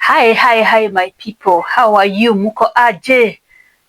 Hi my people, how are you? Muko aje?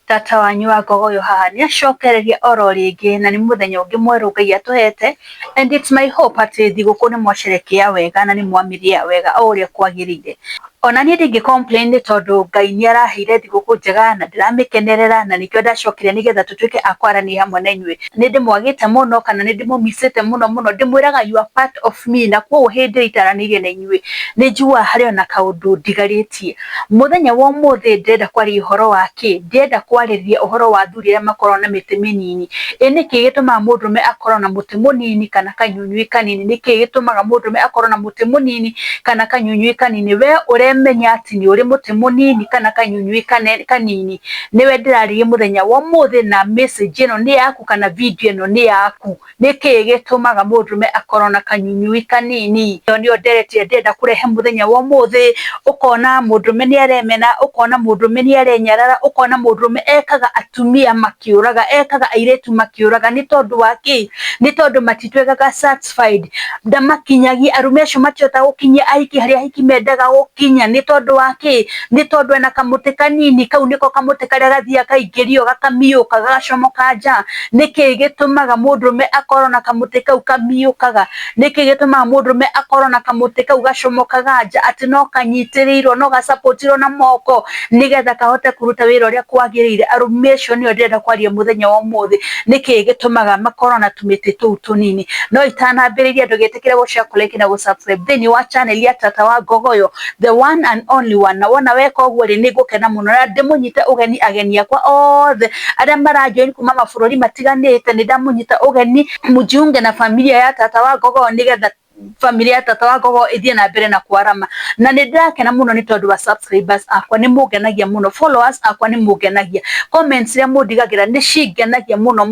Tata wanyu wa Gogoyo haha ni acokereria oro ringi na ni muthenya ungi mweru Ngai atuhete, and it's my hope ati thiguku ni mwasherekea wega na ni mwamiria wega o uria kwagirire. Ona ni ndingi complain ni tondu Ngai ni araheire thiguku njega na ndiramikenerera na nikio ndacokire nigetha tutuike akwarania hamwe na inyui. Ni ndimwagite muno kana ni ndimumisite muno ndimwiraga you are part of me na kwa hindi itaranirie na inyui ni njua hari ona kaundu ndigaritie. Muthenya wa umuthi ndenda kwaria uhoro wake, ndenda kwariria uhoro wa athuri aria makorwo na miti minini. Niki gitumaga mundume akorwo na muti munini kana kanyunyui kanini? Niki gitumaga mundume akorwo na muti munini kana kanyunyui kanini? We uremenya ati ni uri muti munini kana kanyunyui kanini? Niwe ndiraririe muthenya wa umuthi na message ino ni yaku kana video ino ni yaku. Niki gitumaga mundume akorwo na kanyunyui kanini? Nio nderetie ndenda kurehe muthenya wa umuthi, ukona mundume ni aremena, ukona mundume ni arenyarara, ukona mundume ekaga atumia makiuraga, ekaga airetu makiuraga. Ni tondu waki? Ni tondu matitwegaga satisfied, ndamakinyagia arume acio matiota gukinyia ahiki haria ahiki mendaga gukinya. Ni tondu waki? Ni tondu ena kamuti kanini, kau niko kamuti karia gathia kaingirio gakamiuka gagacomoka nja. Niki gitumaga mundume akorwo na kamuti kau kamiukaga? Niki gitumaga mundume akorwo na kamuti kau gacomokaga nja? Ati no kanyitirirwo, no gasapotirwo na moko nigetha kahote kuruta wira uria kwagirire. Arume acio nio ndenda kwaria muthenya wa umuthi. Niki gitumaga makorwo na tumiti tuu tunini? No itanambiriria ndugetikire gushare, like na gusubscribe thini wa channel ya Tata wa Gogoyo, the one and only one. Na wona weka uguo ri ningukena muno na ndimunyite ugeni ageni akwa othe aria marajoin kuma mabururi matiganite. Ni ndamunyita ugeni mujiunge na familia ya Tata wa Gogoyo nigetha familia ya Tata wa Gogoyo ithie na mbere na kwarama. Na ni ndirakena muno ni tondu wa subscribers akwa ni mugenagia muno, followers akwa ni mugenagia, comments ria mundigagira ni cingenagia muno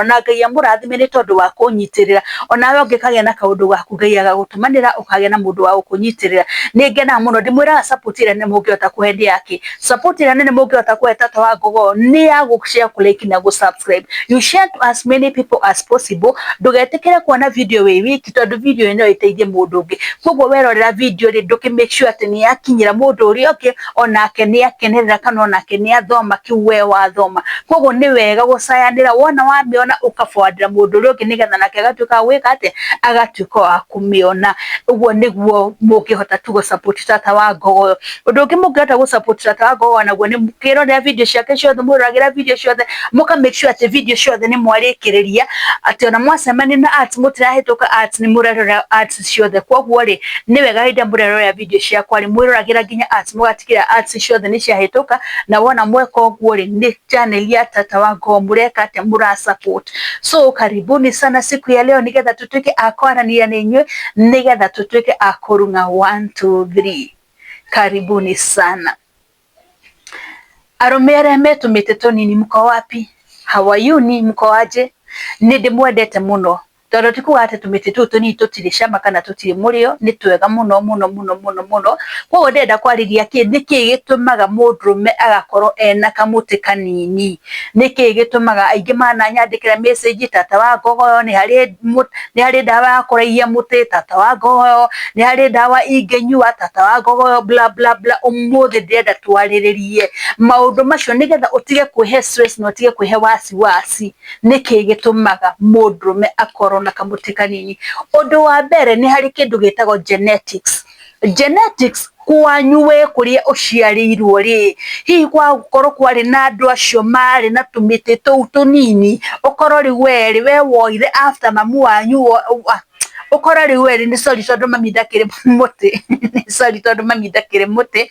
na Ngai amurathime ni tondu wa kunyitirira. Onawe ungikagia na kaundu gaku Ngai agagutumanira ukagia na mundu wa kunyitirira. Ni ngenaga muno, ndimwiraga support ira ni mungihota kuhe ndi yake, support ira ni mungihota kuhe Tata wa Gogoyo ni ya gushare, like na gusubscribe. You share to as many people as possible. Ndugetikire kuona video wi wiki tondu video ino iteithie mundu ungi. Koguo werorera video ri nduki make sure ati ni yakinyira mundu uria ungi, onake ni akenerera kana onake ni athoma kiu we wathoma. Koguo ni wega gucayanira, wona wamiona ukaforwardira mundu uria ungi nigetha nake agatuika gwika ati agatuika wa kumiona. Uguo niguo mungihota tu gu support Tata wa Gogoyo. Undu ungi mungihota gu support Tata wa Gogoyo naguo ni mukirorera video ciake ciothe, muragira video ciothe, muka make sure ati video ciothe ni mwarikiriria, ati ona mwacemania na ads mutirahituka ads, ni murarora ads ciothe. Koguo ri ni wega hinde murerora video ciakwa ri mwiragira nginya ads, mugatikira ads ciothe ni ciahituka. Na wona mweka uguo ri ni channel ya Tata wa Gogoyo mureka ati mura support. So karibuni sana siku ya leo nigetha tutuike akwarania na inyui, nigetha tutuike akurunga 1 2 3. Karibuni sana. Arume aria metumite tunini, mko wapi? How are you? Ni mko aje? Ni ndimwendete muno tondu tikuga ati tumiti tuu tunini tutiri cama kana tutiri murio, ni twega muno. Koguo ndenda kwariria niki gitumaga mundume agakorwo ena kamuti kanini? Niki gitumaga aingi mananyandikira message Tata wa Gogoyo ni hari dawa ya kuraihia muti Tata wa Gogoyo, ni hari dawa inginyua Tata wa Gogoyo bla bla bla. Umuthi ndenda twariririe maundu macio nigetha utige kwihe stress na utige kwihe wasi. Niki gitumaga mundume akorwo na kamuti kanini? Undu wa mbere ni hari kindu gitagwo genetics. Kwanyu we kuria uciarirwo ri, hihi kwa gukorwo kwari na andu acio mari na tumiti tuu tunini, ukorwo ri we woire after mamu wanyu, ukorwo ri we ni sorry tondu mami ndakiri muti sorry tondu mami ndakiri muti,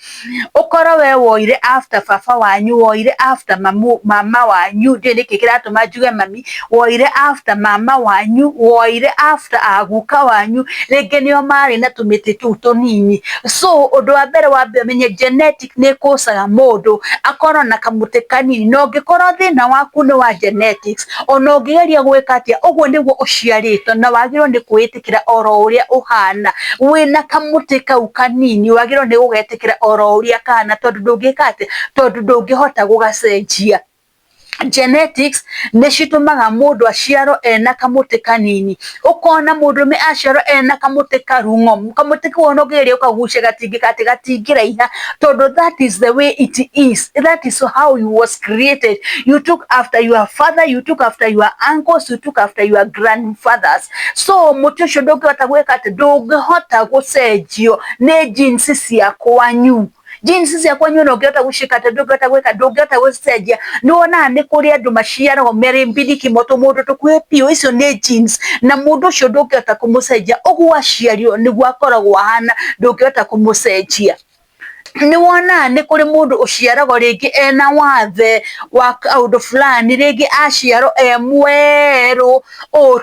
ukorwo we woire after baba wanyu, woire after mama wanyu, ndi niki kiratuma njuge mami, woire after mama wanyu, woire after aguka wanyu, ringi nio mari na tumiti tuu tunini. So undu wa mbere wambe menye genetic ni kusaga mundu akorwo na kamuti kanini. No ngikorwo thina waku ni wa genetics, ona ungigeria gwika atia, uguo niguo uciaritwo na wagirwo ni kwitikira oro uria uhana. Wina kamuti kau kanini wagirwo ni gugetikira oro uria kana tondu ndungika atia, tondu ndungihota gugacenjia. genetics neshitumaga mundu aciaro ena kamuti kanini ukona mundume aciaro ena kamuti karungo kamuti kuonogeria ukagucia gatingiraiha tondu that is the way it is. That is how you was created. You took after your father, you took after your uncles, you took after your grandfathers. So muti ucio ndungihota gwika ati ndungihota gucenjio ni jinsi cia kwanyu. Jinsi cia kwanyu no ngihota gucika ati ndungihota gwika ndungihota gucenjia niwona ni kuri andu maciaragwo meri mbiriki moto mundu tukuhe pio icio ni genes na mundu ucio ndungihota kumucenjia uguo aciario niguo akoragwo ahana ndungihota kumucenjia. Niwona ni kuri mundu uciaragwo ringi ena wathe wa kaundu fulani ringi aciarwo mweru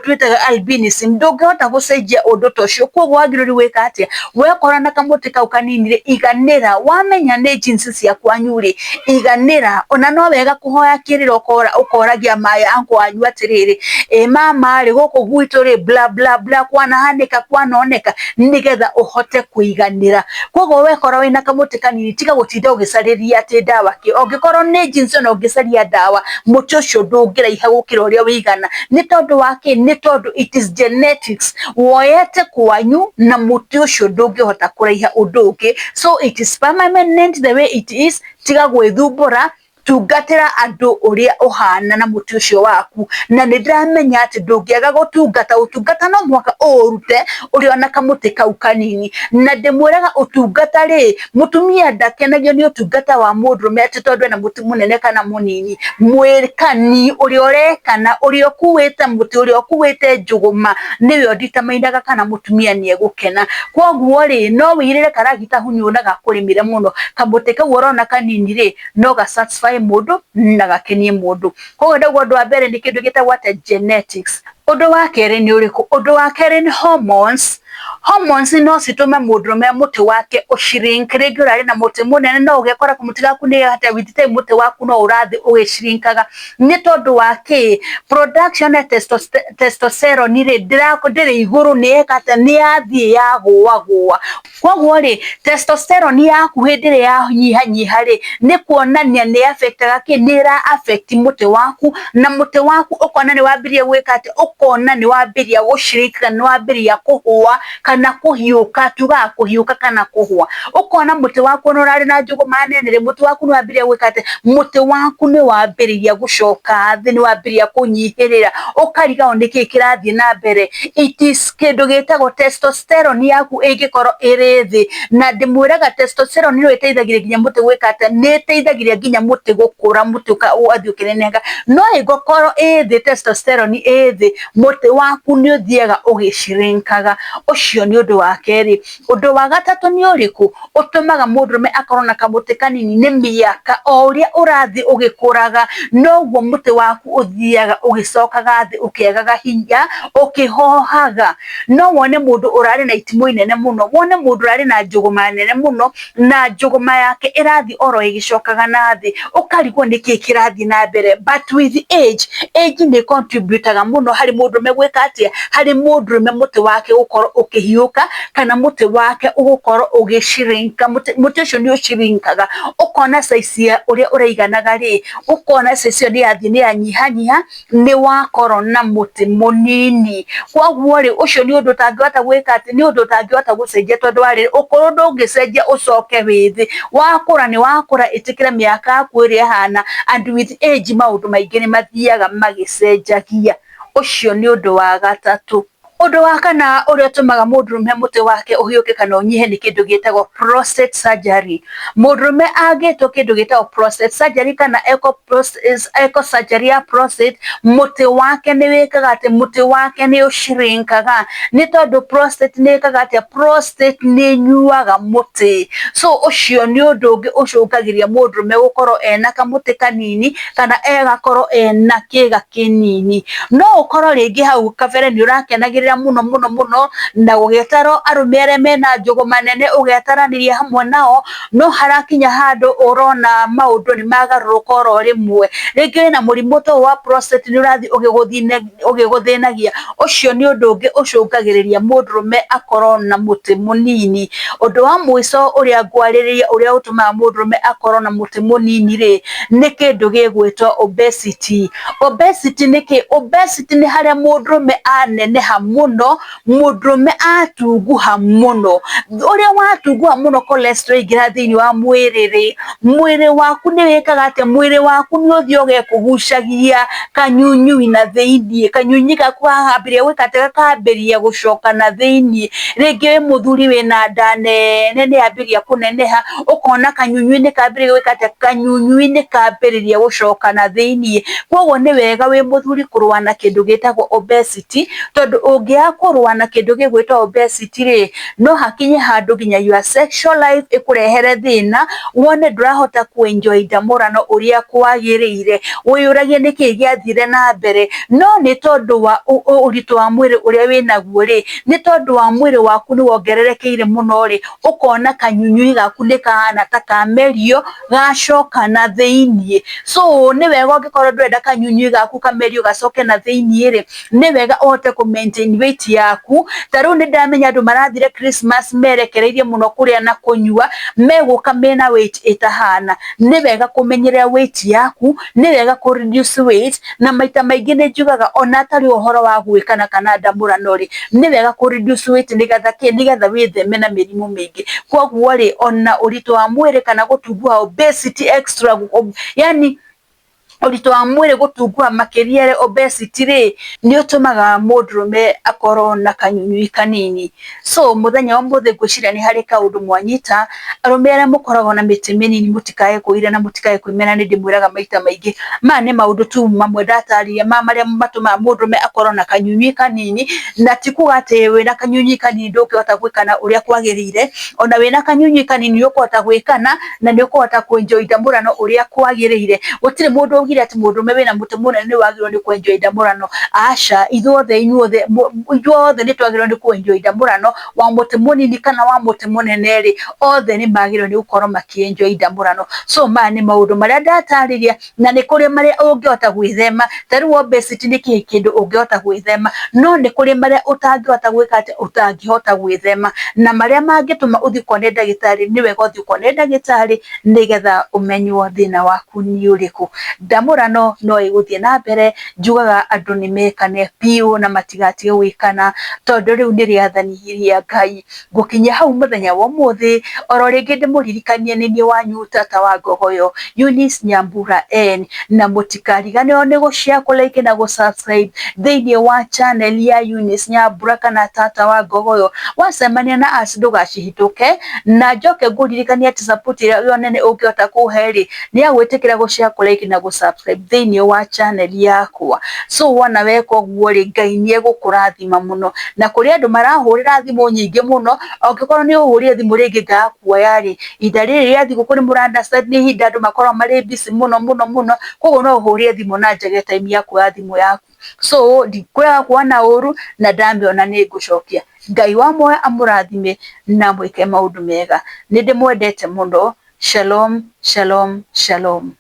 twitaga albinism ndungihota gucenjia undu tocio koguo wagiriri wika atia wekora na kamuti kau kanini iganira wamenya ni genes cia kwanyu ri iganira ona no wega kuhoya kiriro ukoragia maya anko anyu atiriri mama ri guku gwitu ri bla bla bla kwanahanika kwanoneka nigetha uhote kuiganira koguo wekora wina kamuti kanini tiga gutinda ugicariria ati dawa ki ongikorwo ni jinsi no ngicaria dawa muti ucio ndungiraiha gukira uria wigana ni tondu wake ni tondu it is genetics woyete kwanyu na muti ucio ndungihota kuraiha undu ungi so it is permanent the way it is tiga gwithumbura tungatira andu uria uhana na muti ucio waku na ndramenya ati ndungiaga gutungata utungata no mwaka urute uri ona kamuti kau kanini na ndimwiraga utungata ri mutumia ndakenagio ni utungata wa mundurume ati tondu na muti munene kana munini mwirikani uri orekana uri okuwite muti uri okuwite njuguma niwe nditamainaga kana mutumia ni egukena koguo ri no wirire karagita hunyunaga kurimire muno kamuti kau urona kanini ri no ga satisfy mundu na gakenie mundu koguo ndaguo ndu wa mbere ni kindu gitagwo genetics. Undu wa keri ni uriku undu wa keri ni hormones. Hormones no citume mundurume muti wake ushrink regularly na muti munene no ugekora kumuti gaku ni hata with time muti waku no urathi ugishrinkaga ni tondu wake production ya testosterone ri ndiri iguru ni ekata ni yathie yagwa koguo ri testosterone yaku hindire ya nyiha ri ni kuonania ni affectaga ki ni ra affect muti waku na muti waku ukona ni wambiria gwika ati ukona ni wambiria gushrika ni wambiria kuhua kana kuhiuka tuga kuhiuka kana kuhua ukona muti waku no rari na njuguma nene ri muti waku ni wambiria gwika ati muti waku ni wambiria gucoka thi ni wambiria kunyihirira ukariga oniki kirathie na mbere it is kindu gitagwo testosterone yaku ingikoro iri thi na ndimwiraga testosterone ni iteithagiria ginya muti gwika ati ni iteithagiria ginya muti gukura muti ukathi ukinenega no igokoro ithi testosterone ithi muti waku ni uthiaga ugishrinkaga ucio ni undu wa keri. Undu wa gatatu ni uriku utumaga mundurume akorwo na kamuti kanini ni miaka o uria urathi ugikuraga noguo muti waku uthiaga ugicokaga thi ukiagaga hinya ukihohaga no wone mundu urari na itimu inene muno wone mundu urari na njuguma nene muno na njuguma yake irathi oro igicokaga na thi ukarigwo niki kirathi na mbere but with age ni contributaga muno hari mundurume gwika atia hari mundurume muti wake ukorwo ukihiuka kana muti wake ugukorwo ugishrinka muti ucio ni ushrinkaga ukona size uria uraiganaga ri ukona size ni yathi ni anyiha ni wakorwo na muti munini koguo ri ucio ni undu tangihota gwika ati ni undu tangihota gucenjia tondu wari ukorwo ndungicenjia ucoke withi wakura ni wakura itikira miaka yaku iri hana and with age maundu maingi ni mathiaga magicenjagia ucio ni undu wa gatatu. Undu wa kana uria tumaga mundurume muti wake uhiuke kana unyihe ni kindu gitagwo prostate surgery. Mundurume agitwo kindu gitagwo prostate surgery kana eco surgery ya prostate muti wake ni wikaga ati muti wake ni ushrinkaga ni tondu prostate ni wikaga ati prostate ni nyuaga muti so ucio ni undu ungi ucukagiria mundurume gukorwo ena kamuti kanini kana egakorwo ena kiga kinini no ukorwo ringi hau kabere ni urakenagira kũrũgamĩrĩra mũno na gũgĩtarwo arũme arĩa mena njũgũ manene ũgetaranĩria hamwe nao, no harakinya handũ ũrona maũndũ nĩ magarũrũka oro rĩmwe. Rĩngĩ wĩna mũrimũ ta wa prostate nĩ ũrathiĩ ũgĩgũthĩnagia, ũcio nĩ ũndũ ũngĩ ũcũngagĩrĩria mũndũrũme akorwo na mũtĩ mũnini. Ũndũ wa mũico ũrĩa ngwarĩrĩria ũrĩa ũtũmaga mũndũrũme akorwo na mũtĩ mũnini rĩ, nĩ kĩndũ gĩgwĩtwo obesity. Obesity nĩ kĩ? Obesity nĩ harĩa mũndũrũme aneneha mũno, mũndũrũme atunguha mũno. Ũrĩa watunguha mũno cholesterol ĩingĩha thĩinĩ wa mwĩrĩ rĩ, mwĩrĩ waku nĩ wĩkaga atĩa? Mwĩrĩ waku nĩ ũthiĩ ũgekũgucagia kanyunyui na thĩinĩ, kanyunyui gaku gakambĩrĩria gwĩka atĩa? Gakambĩrĩria gũcoka na thĩinĩ. Rĩngĩ wĩ mũthuri wĩna nda nene nĩ yambĩrĩria kũneneha, ũkona kanyunyui nĩ kambĩrĩria gwĩka atĩa? Kanyunyui nĩ kambĩrĩria gũcoka na thĩinĩ. Koguo nĩ wega wĩ mũthuri kũrũa na kĩndũ gĩtagwo obesity, tondũ ũngĩaga kũrũa na kĩndũ gĩgwĩtwo obesity rĩ, no hakinye handũ nginya your sexual life ĩkũrehere thĩna, wone ndũrahota kũ-enjoy ndamũrano ũrĩa kwagĩrĩire, wĩyũragie nĩkĩĩ gĩathire na mbere. No nĩ tondũ wa ũritũ wa mwĩrĩ ũrĩa wĩnaguo rĩ, nĩ tondũ wa mwĩrĩ waku nĩ wongererekeire mũno rĩ, ũkona kanyunyui gaku nĩ kahana ta kamerio gacoka na thĩinĩ. So nĩ wega ũngĩkorwo ndũrenda kanyunyui gaku kamerio gacoke na thĩinĩ rĩ, nĩ wega ũhote kũ maintain weight yaku. Ta rĩu nĩ ndamenya andũ marathire Christmas merekereirie mũno kũrĩa na kũnyua, megũka mena weight ĩtahana. Nĩ wega kũmenyerera weight yaku, nĩ wega kũ reduce weight, na maita maingĩ nĩ njugaga ona atarĩ ũhoro wa gwĩkana kana ndamũrano rĩ, nĩ wega kũ reduce weight nĩgetha kĩ? Nĩgetha wĩtheme na mĩrimũ mĩingĩ. Koguo rĩ, ona ũritũ wa mwĩrĩ kana gũtunguha obesity extra, yani ũritũ wa mwĩrĩ gũtunguha makĩria obesity rĩ, nĩ ũtũmaga mũndũrũme akorwo na kanyunyui kanini. So mũthenya wa ũmũthĩ ngwĩciria nĩ harĩ kaũndũ mwanyita. Arũme arĩa mũkoragwo na mĩtĩ mĩnini mũtikae kwĩira na mũtikae kwĩmena, nĩ ndĩmwĩraga maita maingĩ maya nĩ maũndũ tu mamwe ndatarĩria marĩa matũmaga mũndũrũme akorwo na kanyunyui kanini, na ti kuga atĩ wĩna kanyunyui kanini ndũngĩhota gwĩkana ũrĩa kwagĩrĩire. Ona wĩna kanyunyui kanini nĩ ũkũhota gwĩkana na nĩ ũkũhota kũ-enjoy ndamũrano ũrĩa kwagĩrĩire. Gũtirĩ mũndũ ũgire atĩ mũndũrũme wĩna mũtĩ mũnene nĩ wagĩrĩirwo nĩ kũ-enjoy ndamũrano. Aca, ithuothe inyuothe nĩ twagĩrĩirwo nĩ kũ-enjoy ndamũrano, wa mũtĩ mũnini kana wa mũtĩ mũnene rĩ, othe nĩ magĩrĩirwo nĩ gũkorwo makĩ-enjoy ndamũrano. So maya nĩ maũndũ marĩa ndatarĩria, na nĩ kũrĩ marĩa ũngĩhota gwĩthema. Ta rĩu obesity nĩ kĩndũ ũngĩhota gwĩthema, no nĩ kũrĩ marĩa ũtangĩhota gwĩka atĩ? Ũtangĩhota gwĩthema, na marĩa mangĩtũma ũthiĩ ũkone ndagĩtarĩ nĩ wega ũthiĩ ũkone ndagĩtarĩ nĩgetha ũmenywo thĩna waku nĩ ũrĩkũ. Ndamũrano no ĩgũthiĩ na mbere, njugaga andũ nĩ mekane biũ na matigatige gwĩkana, tondũ rĩu nĩ rĩathani rĩa Ngai. Ngũkinyia hau mũthenya wa ũmũthĩ, oro rĩngĩ ndĩmũririkanie nĩ niĩ wanyu tata wa Ngogoyo, Eunice Nyambura N, na mũtikariganĩrwo nĩ gũ-share, kũ-like na gũ-subscribe thĩinĩ wa channel ya Eunice Nyambura kana tata wa Ngogoyo. Wacemania na us ndũgacihĩtũke, na njoke ngũririkanie atĩ support ĩrĩa nene ũngĩhota kũhe rĩ, nĩ ya gwĩtĩkĩra gũ-share, kũ-like na gũ-subscribe thĩinĩ wa channel yakwa. So wona weka ũguo rĩ, Ngai nĩ egũkũrathima mũno. Na kũrĩ andũ marahũrĩra thimũ nyingĩ mũno, angĩkorwo nĩ ũhũrire thimũ rĩngĩ ngaga kuoya rĩ, ihinda rĩrĩ rĩa thikũ nĩ mũra understand nĩ ihinda andũ makoragwo marĩ busy mũno, koguo no ũhũrire thimũ na njage time ya kuoya thimũ yaku. So ndikwĩraga kuoya na ũru, na ndamĩona nĩ ngũcokia. Ngai wa muoyo amũrathime na mwĩke maũndũ mega. Nĩ ndĩmwendete mũno. Shalom, shalom, shalom.